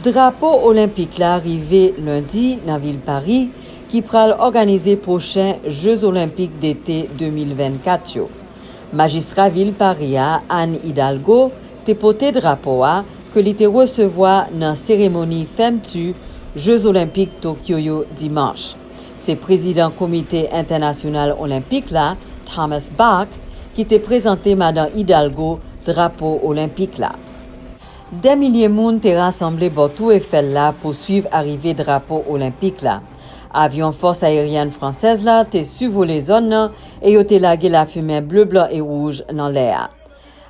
Drapeau olympique là arrivé lundi dans la ville Paris qui pral organiser prochain Jeux olympiques d'été 2024 yo. Magistrat ville Paris Anne Hidalgo te porté drapeau que li te recevoir dans cérémonie fermeture Jeux olympiques Tokyo yo dimanche. C'est président comité international olympique là Thomas Bach qui te présenté madame Hidalgo drapeau olympique là. Des milliers de monde étaient rassemblés pour tout Eiffel là pour suivre l'arrivée drapeau olympique là. Avion force aérienne française là t'es survolé zone là et yo t'es lagué la fumée bleu, blanc et rouge dans l'air.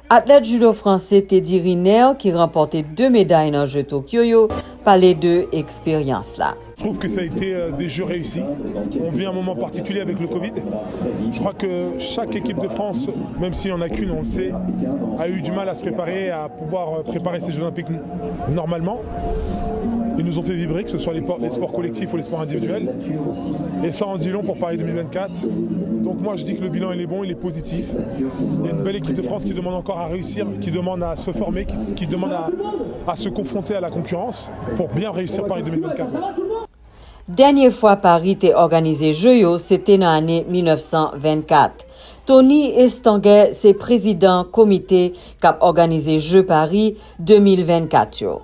Athlète judo français Teddy Riner qui remporté 2 médailles dans le jeu Tokyo yo par les deux expériences là. Je trouve que ça a été des jeux réussis. On vit un moment particulier avec le Covid. Je crois que chaque équipe de France, même s'il n'y en a qu'une, on le sait, a eu du mal à se préparer, à pouvoir préparer ces Jeux Olympiques normalement. Ils nous ont fait vibrer, que ce soit les sports collectifs ou les sports individuels. Et ça en dit long pour Paris 2024. Donc moi je dis que le bilan il est bon, il est positif. Il y a une belle équipe de France qui demande encore à réussir, qui demande à se former, qui demande à se confronter à la concurrence pour bien réussir Paris 2024. Dernière fois Paris t'est organisé Jeux, c'était dans l'année 1924. Tony Estanguet, c'est président comité qui a organisé Jeux Paris 2024 yo.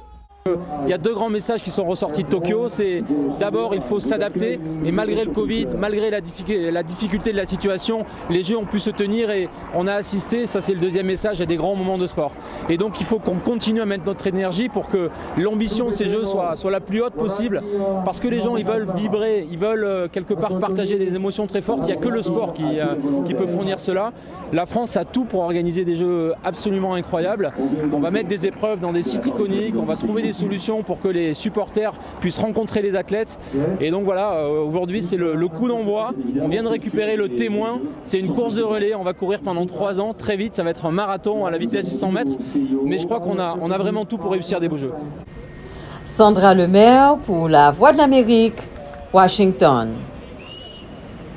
Il y a deux grands messages qui sont ressortis de Tokyo. C'est d'abord il faut s'adapter et malgré le Covid, malgré la difficulté de la situation, les Jeux ont pu se tenir et on a assisté, ça c'est le deuxième message, à des grands moments de sport. Et donc il faut qu'on continue à mettre notre énergie pour que l'ambition de ces Jeux soit la plus haute possible parce que les gens ils veulent vibrer, ils veulent quelque part partager des émotions très fortes. Il n'y a que le sport qui peut fournir cela. La France a tout pour organiser des Jeux absolument incroyables. On va mettre des épreuves dans des sites iconiques, on va trouver des solutions pour que les supporters puissent rencontrer les athlètes. Et donc voilà, aujourd'hui c'est le coup d'envoi. On vient de récupérer le témoin. C'est une course de relais. On va courir pendant 3 ans. Très vite, ça va être un marathon à la vitesse du 100 mètres. Mais je crois qu'on a vraiment tout pour réussir des beaux Jeux. Sandra Lemaire pour La Voix de l'Amérique, Washington.